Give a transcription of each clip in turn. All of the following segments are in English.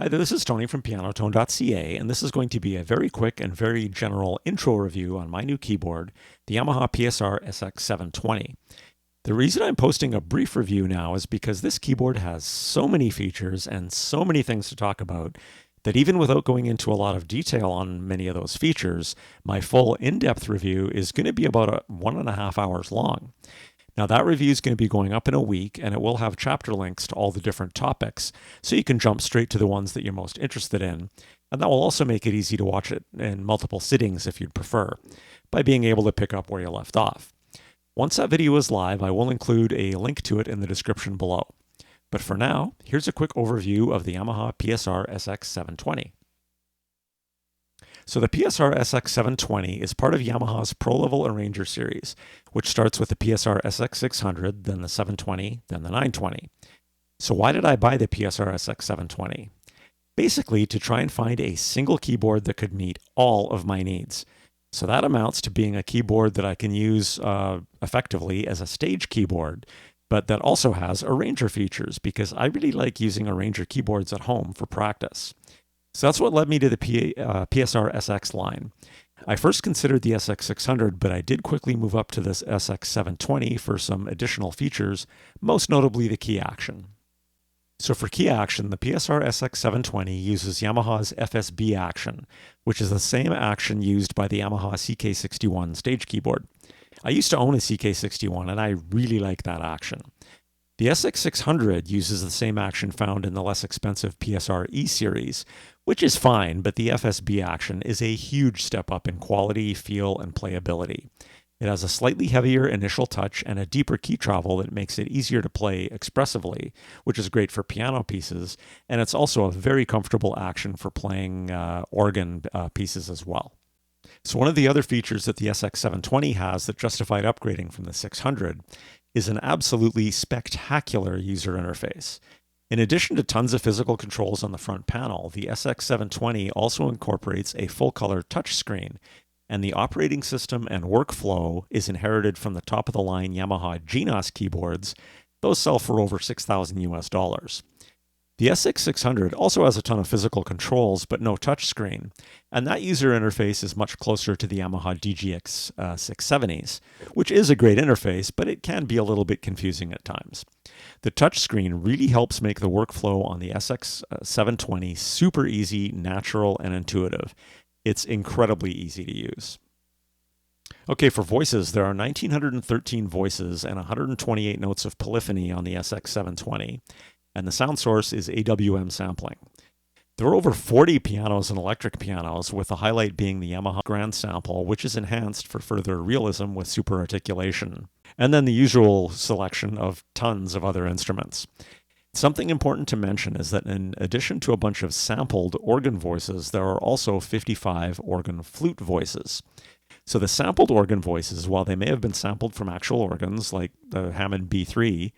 Hi there, this is Tony from pianotone.ca, and this is going to be a very quick and very general intro review on my new keyboard, the Yamaha PSR SX720. The reason I'm posting a brief review now is because this keyboard has so many features and so many things to talk about that even without going into a lot of detail on many of those features, my full in-depth review is going to be about 1.5 hours long. Now, that review is going to be going up in a week, and it will have chapter links to all the different topics, so you can jump straight to the ones that you're most interested in. And that will also make it easy to watch it in multiple sittings if you'd prefer, by being able to pick up where you left off. Once that video is live, I will include a link to it in the description below. But for now, here's a quick overview of the Yamaha PSR SX720. So the PSR SX720 is part of Yamaha's Pro-Level Arranger series, which starts with the PSR SX600, then the 720, then the 920. So why did I buy the PSR SX720? Basically, to try and find a single keyboard that could meet all of my needs. So that amounts to being a keyboard that I can use effectively as a stage keyboard, but that also has arranger features because I really like using arranger keyboards at home for practice. So that's what led me to the PSR SX line. I first considered the SX600, but I did quickly move up to this SX720 for some additional features, most notably the key action. So for key action, the PSR SX720 uses Yamaha's FSB action, which is the same action used by the Yamaha CK61 stage keyboard. I used to own a CK61 and I really like that action. The SX600 uses the same action found in the less expensive psr-e series, which is fine, but the FSB action is a huge step up in quality, feel, and playability. It has a slightly heavier initial touch and a deeper key travel that makes it easier to play expressively, which is great for piano pieces, and it's also a very comfortable action for playing organ pieces as well. So one of the other features that the SX720 has that justified upgrading from the 600 is an absolutely spectacular user interface. In addition to tons of physical controls on the front panel, the SX720 also incorporates a full-color touchscreen, and the operating system and workflow is inherited from the top-of-the-line Yamaha GNOS keyboards. Those sell for over $6,000. The SX600 also has a ton of physical controls, but no touchscreen, and that user interface is much closer to the Yamaha DGX 670s, which is a great interface, but it can be a little bit confusing at times. The touchscreen really helps make the workflow on the SX720 super easy, natural, and intuitive. It's incredibly easy to use. Okay, for voices, there are 1,913 voices and 128 notes of polyphony on the SX720. And the sound source is AWM sampling. There are over 40 pianos and electric pianos, with the highlight being the Yamaha Grand Sample, which is enhanced for further realism with super articulation, and then the usual selection of tons of other instruments. Something important to mention is that in addition to a bunch of sampled organ voices, there are also 55 organ flute voices. So the sampled organ voices, while they may have been sampled from actual organs like the Hammond B3,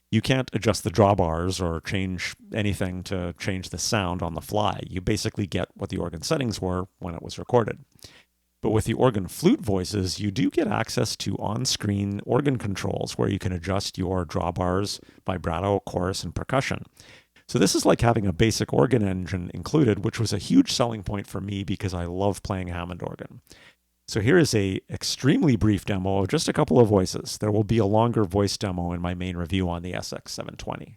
you can't adjust the drawbars or change anything to change the sound on the fly. You basically get what the organ settings were when it was recorded. But with the organ flute voices, you do get access to on-screen organ controls where you can adjust your drawbars, vibrato, chorus, and percussion. So this is like having a basic organ engine included, which was a huge selling point for me because I love playing Hammond organ. So here is a extremely brief demo of just a couple of voices. There will be a longer voice demo in my main review on the SX720.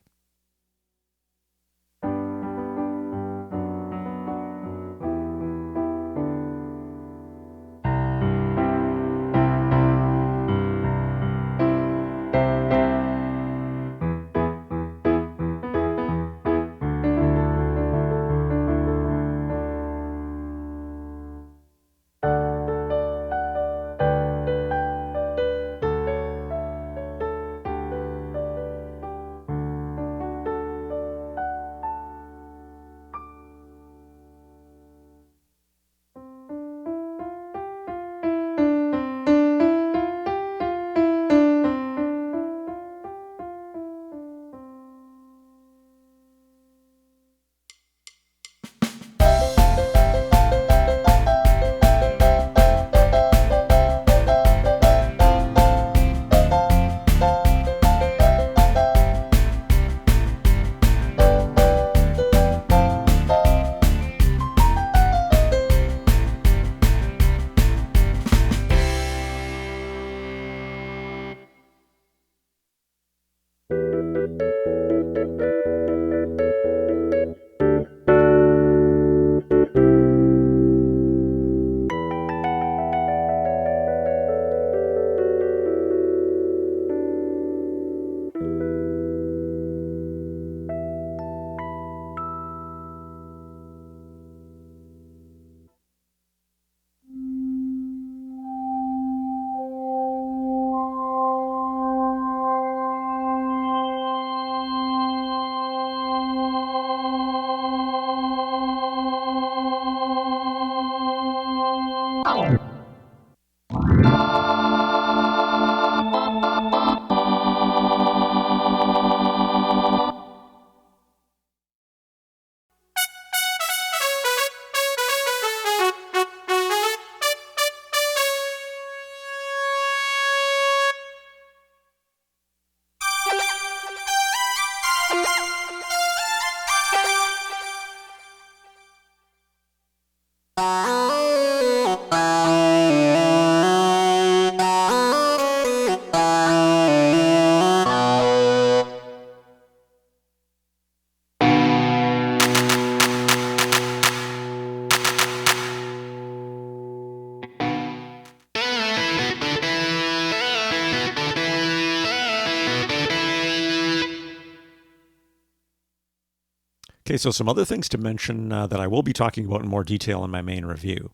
Okay, so some other things to mention that I will be talking about in more detail in my main review.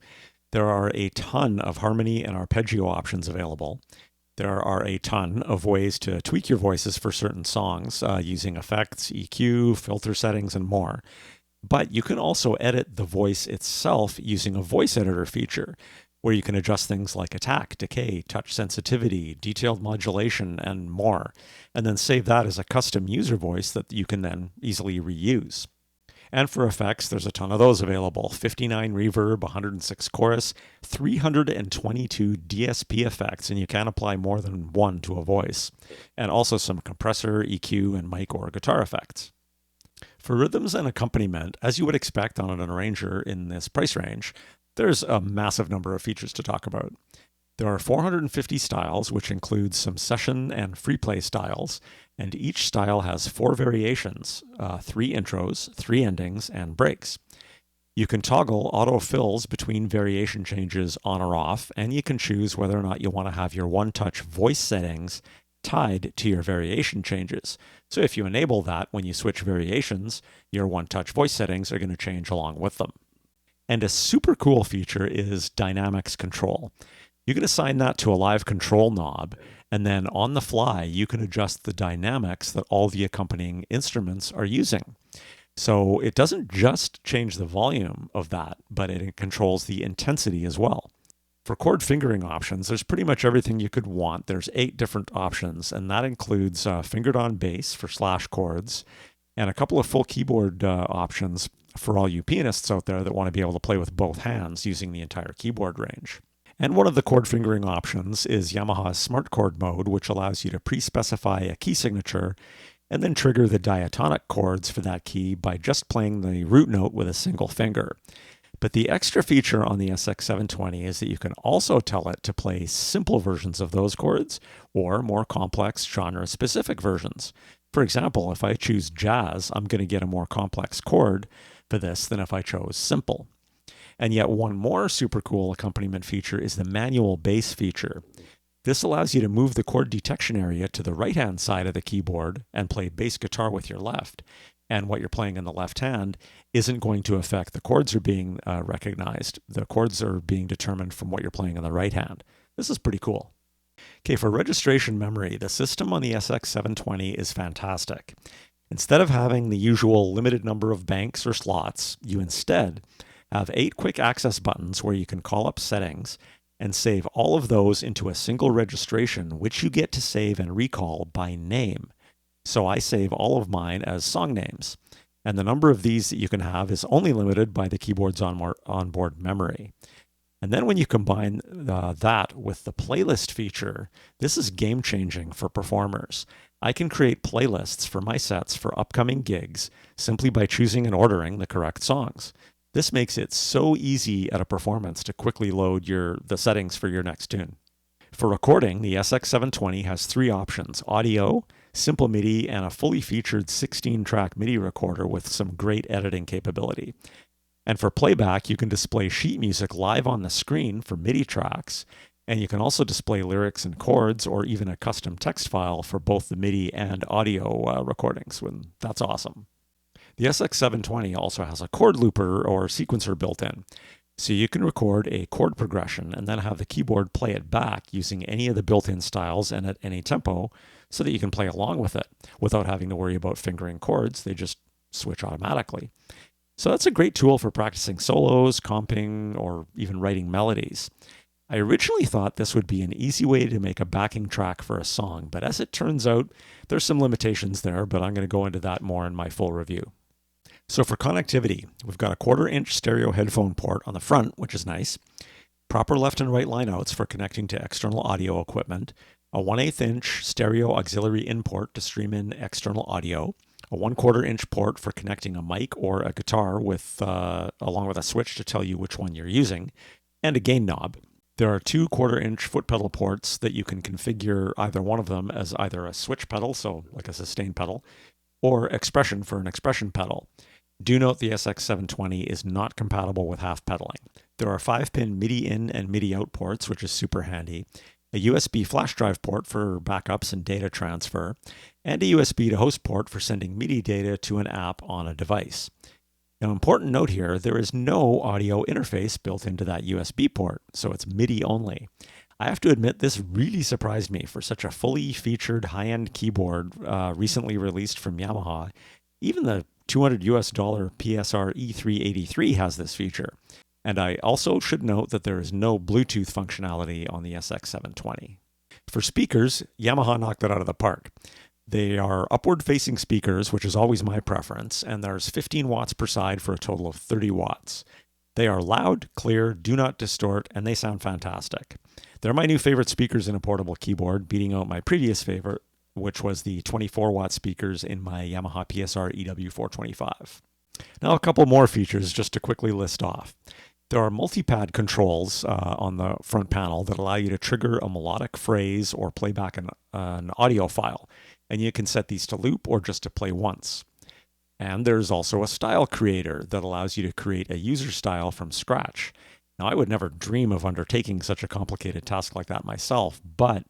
There are a ton of harmony and arpeggio options available. There are a ton of ways to tweak your voices for certain songs using effects, EQ, filter settings, and more. But you can also edit the voice itself using a voice editor feature, where you can adjust things like attack, decay, touch sensitivity, detailed modulation, and more, and then save that as a custom user voice that you can then easily reuse. And for effects, there's a ton of those available. 59 reverb, 106 chorus, 322 DSP effects, and you can apply more than one to a voice. And also some compressor, EQ, and mic or guitar effects. For rhythms and accompaniment, as you would expect on an arranger in this price range, there's a massive number of features to talk about. There are 450 styles, which includes some session and free play styles, and each style has 4 variations, 3 intros, 3 endings, and breaks. You can toggle auto fills between variation changes on or off, and you can choose whether or not you want to have your one-touch voice settings tied to your variation changes. So if you enable that when you switch variations, your one-touch voice settings are going to change along with them. And a super cool feature is dynamics control. You can assign that to a live control knob, and then on the fly, you can adjust the dynamics that all the accompanying instruments are using. So it doesn't just change the volume of that, but it controls the intensity as well. For chord fingering options, there's pretty much everything you could want. There's 8 different options, and that includes fingered on bass for slash chords, and a couple of full keyboard options for all you pianists out there that want to be able to play with both hands using the entire keyboard range. And one of the chord fingering options is Yamaha's Smart Chord mode, which allows you to pre-specify a key signature and then trigger the diatonic chords for that key by just playing the root note with a single finger. But the extra feature on the SX720 is that you can also tell it to play simple versions of those chords or more complex genre-specific versions. For example, if I choose jazz, I'm going to get a more complex chord for this than if I chose simple. And yet one more super cool accompaniment feature is the manual bass feature. This allows you to move the chord detection area to the right-hand side of the keyboard and play bass guitar with your left. And what you're playing in the left hand isn't going to affect the chords are being recognized. The chords are being determined from what you're playing in the right hand. This is pretty cool. Okay, for registration memory, the system on the SX720 is fantastic. Instead of having the usual limited number of banks or slots, you instead have 8 quick access buttons where you can call up settings and save all of those into a single registration, which you get to save and recall by name. So I save all of mine as song names. And the number of these that you can have is only limited by the keyboard's onboard memory. And then when you combine that with the playlist feature, this is game-changing for performers. I can create playlists for my sets for upcoming gigs simply by choosing and ordering the correct songs. This makes it so easy at a performance to quickly load the settings for your next tune. For recording, the SX720 has 3 options: audio, simple MIDI, and a fully featured 16-track MIDI recorder with some great editing capability. And for playback, you can display sheet music live on the screen for MIDI tracks, and you can also display lyrics and chords or even a custom text file for both the MIDI and audio recordings. That's awesome. The SX720 also has a chord looper or sequencer built in, so you can record a chord progression and then have the keyboard play it back using any of the built-in styles and at any tempo so that you can play along with it without having to worry about fingering chords. They just switch automatically. So that's a great tool for practicing solos, comping, or even writing melodies. I originally thought this would be an easy way to make a backing track for a song, but as it turns out, there's some limitations there, but I'm going to go into that more in my full review. So for connectivity, we've got a 1/4-inch stereo headphone port on the front, which is nice, proper left and right line outs for connecting to external audio equipment, a 1/8-inch stereo auxiliary in port to stream in external audio, a 1/4-inch port for connecting a mic or a guitar with along with a switch to tell you which one you're using, and a gain knob. There are 2 1/4-inch foot pedal ports that you can configure either one of them as either a switch pedal, so like a sustain pedal, or expression for an expression pedal. Do note the SX720 is not compatible with half pedaling. There are 5-pin MIDI in and MIDI out ports, which is super handy, a USB flash drive port for backups and data transfer, and a USB to host port for sending MIDI data to an app on a device. Now, important note here, there is no audio interface built into that USB port, so it's MIDI only. I have to admit, this really surprised me for such a fully featured high-end keyboard recently released from Yamaha. Even the $200 PSR E383 has this feature. And I also should note that there is no Bluetooth functionality on the SX720. For speakers, Yamaha knocked it out of the park. They are upward-facing speakers, which is always my preference, and there's 15 watts per side for a total of 30 watts. They are loud, clear, do not distort, and they sound fantastic. They're my new favorite speakers in a portable keyboard, beating out my previous favorite, which was the 24-watt speakers in my Yamaha PSR EW425. Now, a couple more features just to quickly list off. There are multi-pad controls on the front panel that allow you to trigger a melodic phrase or play back an audio file, and you can set these to loop or just to play once. And there's also a style creator that allows you to create a user style from scratch. Now, I would never dream of undertaking such a complicated task like that myself, but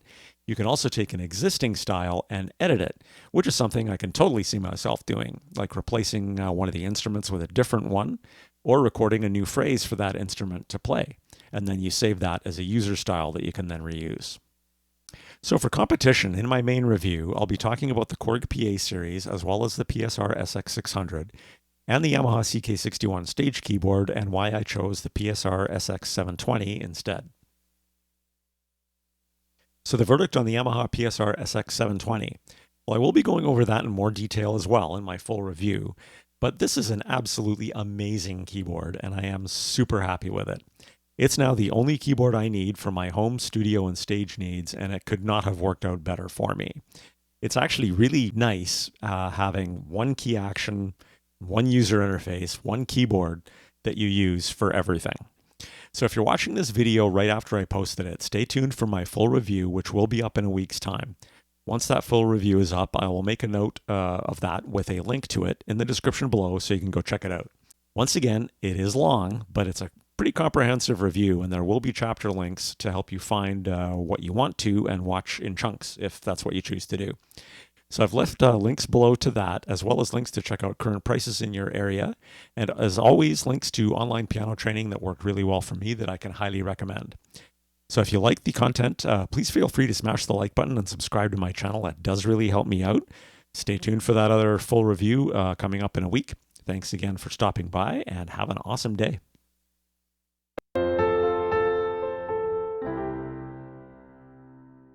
you can also take an existing style and edit it, which is something I can totally see myself doing, like replacing one of the instruments with a different one, or recording a new phrase for that instrument to play. And then you save that as a user style that you can then reuse. So for competition, in my main review, I'll be talking about the Chord PA series, as well as the PSR SX600, and the Yamaha CK61 stage keyboard, and why I chose the PSR SX720 instead. So the verdict on the Yamaha PSR SX720. Well, I will be going over that in more detail as well in my full review, but this is an absolutely amazing keyboard, and I am super happy with it. It's now the only keyboard I need for my home, studio, and stage needs, and it could not have worked out better for me. It's actually really nice having one key action, one user interface, one keyboard that you use for everything. So if you're watching this video right after I posted it, stay tuned for my full review, which will be up in a week's time. Once that full review is up, I will make a note of that with a link to it in the description below so you can go check it out. Once again, it is long, but it's a pretty comprehensive review, and there will be chapter links to help you find what you want to and watch in chunks if that's what you choose to do. So I've left links below to that, as well as links to check out current prices in your area. And as always, links to online piano training that worked really well for me that I can highly recommend. So if you like the content, please feel free to smash the like button and subscribe to my channel. That does really help me out. Stay tuned for that other full review coming up in a week. Thanks again for stopping by, and have an awesome day.